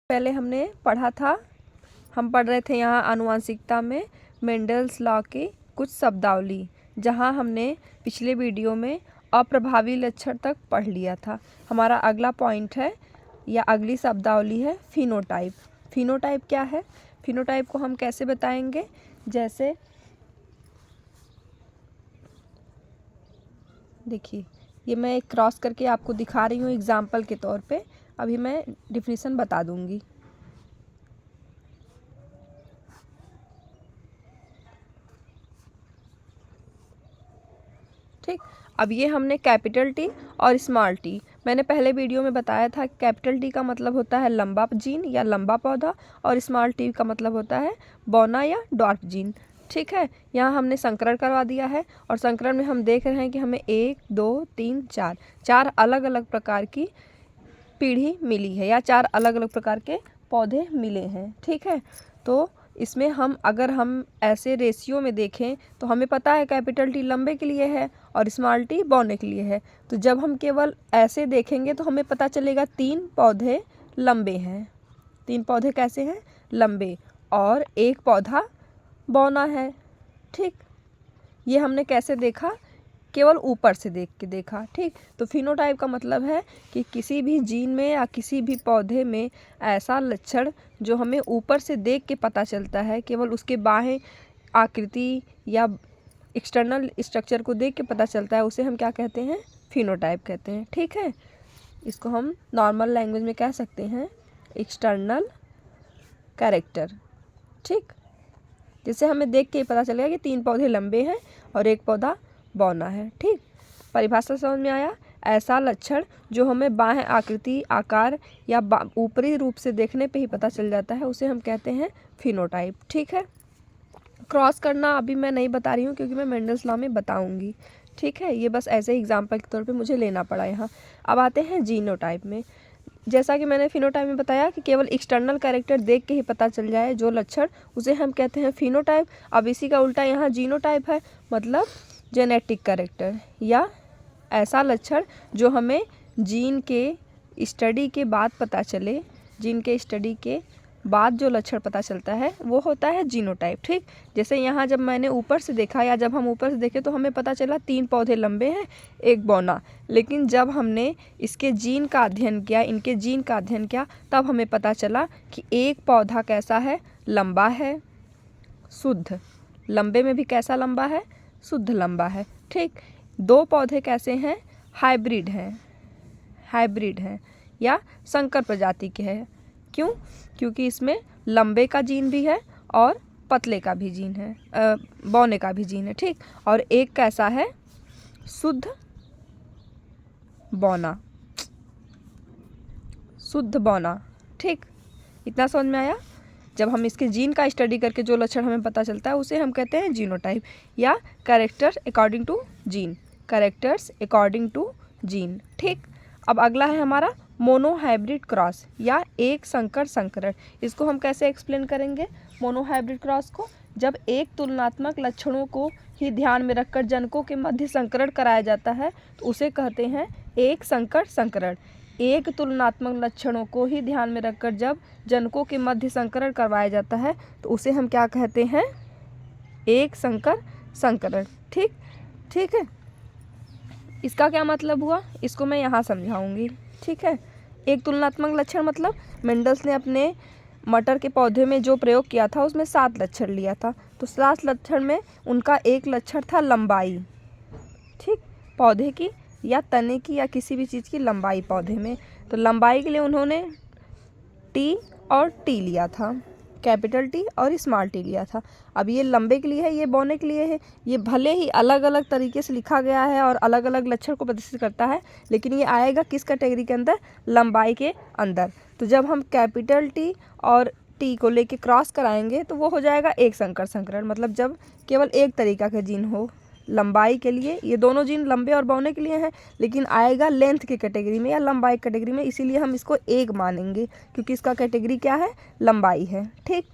पहले हमने पढ़ा था, हम पढ़ रहे थे यहाँ आनुवंशिकता में मेंडल्स लॉ की कुछ शब्दावली, जहाँ हमने पिछले वीडियो में अप्रभावी लक्षण तक पढ़ लिया था। हमारा अगला पॉइंट है या अगली शब्दावली है फिनोटाइप। फिनोटाइप क्या है? फिनोटाइप को हम कैसे बताएंगे? जैसे देखिए, ये मैं एक क्रॉस करके आपको दिखा रही हूँ एग्जाम्पल के तौर पे। अभी मैं डिफिनीशन बता दूंगी। ठीक, अब ये हमने कैपिटल टी और स्मॉल टी, मैंने पहले वीडियो में बताया था। कैपिटल टी का मतलब होता है लंबा जीन या लंबा पौधा, और स्मॉल टी का मतलब होता है बौना या डॉर्फ जीन। ठीक है, यहाँ हमने संकरण करवा दिया है, और संकरण में हम देख रहे हैं कि हमें 1 2 3 4 अलग अलग प्रकार की पीढ़ी मिली है, या 4 अलग अलग प्रकार के पौधे मिले हैं। ठीक है, तो इसमें अगर हम ऐसे रेशियो में देखें तो हमें पता है कैपिटल टी लंबे के लिए है और स्मॉल टी बौने के लिए है। तो जब हम केवल ऐसे देखेंगे तो हमें पता चलेगा 3 पौधे लंबे हैं। 3 पौधे कैसे हैं? लंबे, और 1 पौधा बौना है। ठीक, ये हमने कैसे देखा? केवल ऊपर से देख के देखा। ठीक, तो फिनोटाइप का मतलब है कि किसी भी जीन में या किसी भी पौधे में ऐसा लक्षण जो हमें ऊपर से देख के पता चलता है, केवल उसके बाहें आकृति या एक्सटर्नल स्ट्रक्चर को देख के पता चलता है, उसे हम क्या कहते हैं? फिनोटाइप कहते हैं। ठीक है, इसको हम नॉर्मल लैंग्वेज में कह सकते हैं एक्सटर्नल कैरेक्टर। ठीक, जिससे हमें देख के पता चलेगा कि 3 पौधे लंबे हैं और 1 पौधा बौना है। ठीक, परिभाषा समझ में आया? ऐसा लक्षण जो हमें बाह्य आकृति, आकार या ऊपरी रूप से देखने पे ही पता चल जाता है, उसे हम कहते हैं फिनोटाइप। ठीक है, क्रॉस करना अभी मैं नहीं बता रही हूँ क्योंकि मैं मेंडल्स लॉ में बताऊंगी। ठीक है, ये बस ऐसे एग्जाम्पल के तौर पे मुझे लेना पड़ा यहाँ। अब आते हैं जीनोटाइप में। जैसा कि मैंने फिनोटाइप में बताया कि केवल एक्सटर्नल कैरेक्टर देख के ही पता चल जाए जो लक्षण, उसे हम कहते हैं फिनोटाइप। अब इसी का उल्टा यहाँ जीनोटाइप है, मतलब जेनेटिक कैरेक्टर या ऐसा लक्षण जो हमें जीन के स्टडी के बाद पता चले। जीन के स्टडी के बाद जो लक्षण पता चलता है वो होता है जीनोटाइप। ठीक, जैसे यहाँ जब मैंने ऊपर से देखा या जब हम ऊपर से देखे तो हमें पता चला 3 पौधे लंबे हैं, 1 बौना। लेकिन जब हमने इसके जीन का अध्ययन किया, इनके जीन का अध्ययन किया, तब हमें पता चला कि 1 पौधा कैसा है? लंबा है, शुद्ध। लंबे में भी कैसा लंबा है? शुद्ध लंबा है। ठीक, 2 पौधे कैसे हैं? हाइब्रिड हैं। हाइब्रिड हैं या संकर प्रजाति के हैं। क्यों? क्योंकि इसमें लंबे का जीन भी है और पतले का भी जीन है, बौने का भी जीन है। ठीक, और 1 कैसा है? शुद्ध बौना, शुद्ध बौना। ठीक, इतना समझ में आया? जब हम इसके जीन का स्टडी करके जो लक्षण हमें पता चलता है उसे हम कहते हैं जीनोटाइप या characters according to gene. Characters according to gene. ठीक, अब अगला है हमारा मोनोहाइब्रिड क्रॉस या एक संकर संकरण। इसको हम कैसे एक्सप्लेन करेंगे मोनोहाइब्रिड क्रॉस को? जब एक तुलनात्मक लक्षणों को ही ध्यान में रखकर जनकों के मध्य संकरण कराया जाता है तो उसे कहते हैं एक संकर संकरण। एक तुलनात्मक लक्षणों को ही ध्यान में रखकर जब जनकों के मध्य संकरण करवाया जाता है तो उसे हम क्या कहते हैं? एक संकर संकरण। ठीक, ठीक है, इसका क्या मतलब हुआ इसको मैं यहाँ समझाऊंगी। ठीक है, एक तुलनात्मक लक्षण मतलब मेंडल्स ने अपने मटर के पौधे में जो प्रयोग किया था उसमें 7 लक्षण लिया था, तो 7 लक्षण में उनका एक लक्षण था लंबाई। ठीक, पौधे की या तने की या किसी भी चीज़ की लंबाई पौधे में, तो लंबाई के लिए उन्होंने टी और टी लिया था, कैपिटल टी और स्मॉल टी लिया था। अब ये लंबे के लिए है, ये बौने के लिए है। ये भले ही अलग अलग तरीके से लिखा गया है और अलग अलग लक्षण को प्रदर्शित करता है, लेकिन ये आएगा किस कैटेगरी के अंदर? लंबाई के अंदर। तो जब हम कैपिटल टी और टी को लेके क्रॉस कराएंगे तो वो हो जाएगा एक संकर संकरण, मतलब जब केवल एक तरीका का जीन हो। लंबाई के लिए ये दोनों जीन लंबे और बौने के लिए हैं, लेकिन आएगा लेंथ की कैटेगरी में या लंबाई कैटेगरी में, इसीलिए हम इसको एक मानेंगे क्योंकि इसका कैटेगरी क्या है? लंबाई है। ठीक,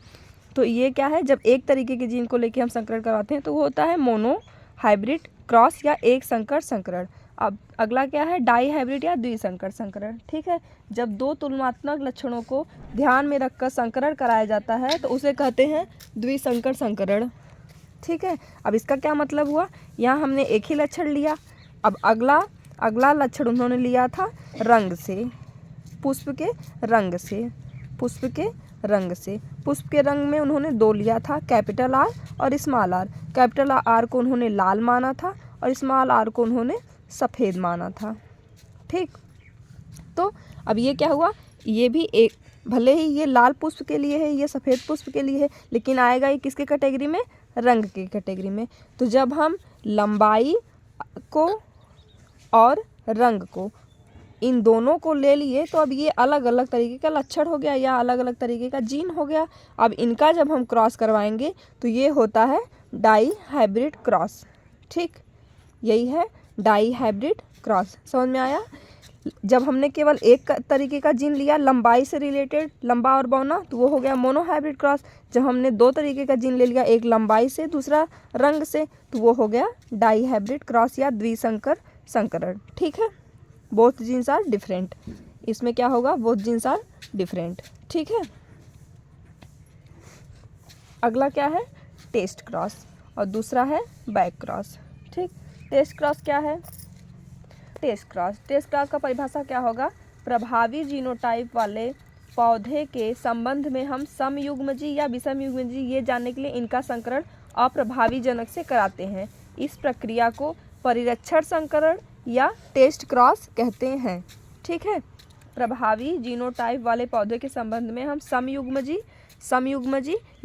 तो ये क्या है? जब एक तरीके के जीन को लेके हम संकरण करवाते हैं तो वो होता है मोनो हाइब्रिड क्रॉस या एक संकर संकरण। अब अगला क्या है, डाई हाइब्रिड या द्विसंकर संकरण। ठीक है, जब दो तुलनात्मक लक्षणों को ध्यान में रखकर संकरण कराया जाता है तो उसे कहते हैं द्विसंकर संकरण। ठीक है, अब इसका क्या मतलब हुआ, यहाँ हमने एक ही लक्षण लिया, अब अगला लक्षण उन्होंने लिया था रंग से, पुष्प के रंग से, पुष्प के रंग से। पुष्प के रंग में उन्होंने दो लिया था, कैपिटल आर और स्मॉल आर। कैपिटल आर को उन्होंने लाल माना था और स्मॉल आर को उन्होंने सफ़ेद माना था। ठीक, तो अब ये क्या हुआ, ये भी एक, भले ही ये लाल पुष्प के लिए है, ये सफ़ेद पुष्प के लिए है, लेकिन आएगा ये किसके कैटेगरी में, रंग की कैटेगरी में। तो जब हम लंबाई को और रंग को, इन दोनों को ले लिए तो अब ये अलग अलग तरीके का लक्षण हो गया या अलग अलग तरीके का जीन हो गया। अब इनका जब हम क्रॉस करवाएंगे तो ये होता है डाई हाइब्रिड क्रॉस। ठीक, यही है डाई हाइब्रिड क्रॉस। समझ में आया। जब हमने केवल एक तरीके का जीन लिया लंबाई से रिलेटेड, लंबा और बौना, तो वो हो गया मोनो हाइब्रिड क्रॉस। जब हमने दो तरीके का जीन ले लिया, एक लंबाई से दूसरा रंग से, तो वो हो गया डाई हाइब्रिड क्रॉस या द्विसंकर संकरण। ठीक है, बोथ जीन्स आर डिफरेंट। इसमें क्या होगा, बोथ जीन्स आर डिफरेंट। ठीक है, अगला क्या है, टेस्ट क्रॉस और दूसरा है बैक क्रॉस। ठीक, टेस्ट क्रॉस क्या है, टेस्ट क्रॉस का परिभाषा क्या होगा, प्रभावी जीनोटाइप वाले पौधे के संबंध में हम समयुग्मजी या विषमयुग्मजी ये जानने के लिए इनका संकरण अप्रभावी जनक से कराते हैं। इस प्रक्रिया को परिरक्षण संकरण या टेस्ट क्रॉस कहते हैं। ठीक है, प्रभावी जीनोटाइप वाले पौधे के संबंध में हम समयुग्मजी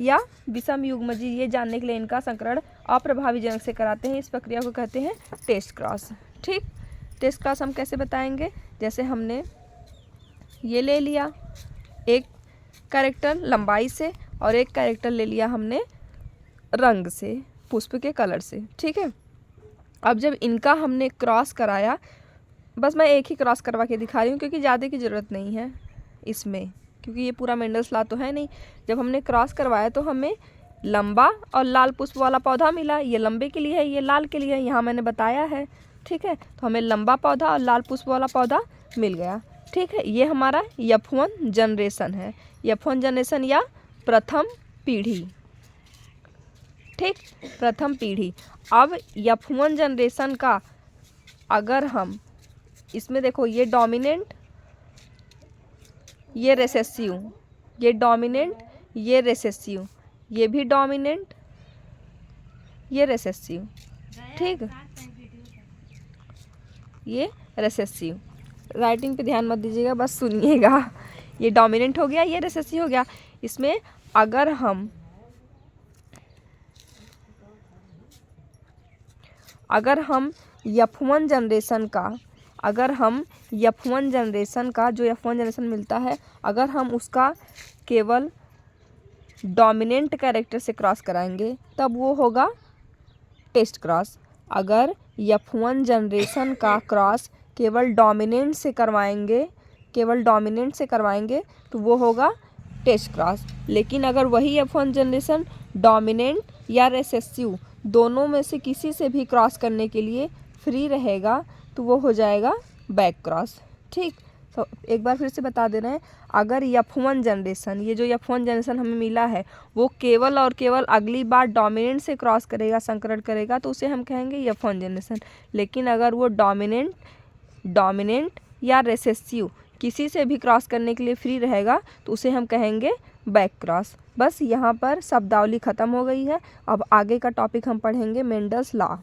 या विषमयुग्मजी ये जानने के लिए इनका संकरण अप्रभावी जनक से कराते हैं। इस प्रक्रिया को कहते हैं टेस्ट क्रॉस। ठीक, टेस्ट क्रॉस हम कैसे बताएंगे, जैसे हमने ये ले लिया एक कैरेक्टर लंबाई से और एक कैरेक्टर ले लिया हमने रंग से, पुष्प के कलर से। ठीक है, अब जब इनका हमने क्रॉस कराया, बस मैं एक ही क्रॉस करवा के दिखा रही हूँ क्योंकि ज़्यादा की ज़रूरत नहीं है इसमें, क्योंकि ये पूरा मेंडल्स लॉ तो है नहीं। जब हमने क्रॉस करवाया तो हमें लंबा और लाल पुष्प वाला पौधा मिला, ये लंबे के लिए है, ये लाल के लिए है, यहाँ मैंने बताया है। ठीक है, तो हमें लंबा पौधा और लाल पुष्प वाला पौधा मिल गया। ठीक है, ये हमारा F1 जनरेशन है, F1 जनरेशन या प्रथम पीढ़ी। ठीक, प्रथम पीढ़ी। अब F1 जनरेशन का अगर हम इसमें देखो, ये डोमिनेंट, ये रिसेसिव, ये डोमिनेंट, ये रिसेसिव, ये भी डोमिनेंट, ये रिसेसिव। ठीक, ये रिसेसिव। राइटिंग पे ध्यान मत दीजिएगा, बस सुनिएगा। ये डोमिनेंट हो गया, ये रिसेसिव हो गया। इसमें अगर हम F1 जनरेशन का जो F1 जनरेशन मिलता है, अगर हम उसका केवल डोमिनेंट कैरेक्टर से क्रॉस कराएंगे तब वो होगा टेस्ट क्रॉस। अगर F1 जनरेशन का क्रॉस केवल डोमिनेंट से करवाएंगे तो वो होगा टेस्ट क्रॉस। लेकिन अगर वही F1 जनरेशन डोमिनेंट या रिसेसिव दोनों में से किसी से भी क्रॉस करने के लिए फ्री रहेगा तो वो हो जाएगा बैक क्रॉस। ठीक, तो एक बार फिर से बता दे रहे हैं, अगर F1 जनरेशन, ये जो F1 जनरेशन हमें मिला है वो केवल और केवल अगली बार डोमिनेंट से क्रॉस करेगा, संकरण करेगा, तो उसे हम कहेंगे F1 जनरेशन। लेकिन अगर वो डोमिनेंट या रिसेसिव किसी से भी क्रॉस करने के लिए फ्री रहेगा तो उसे हम कहेंगे बैक क्रॉस। बस यहाँ पर शब्दावली ख़त्म हो गई है। अब आगे का टॉपिक हम पढ़ेंगे मेंडल्स लॉ।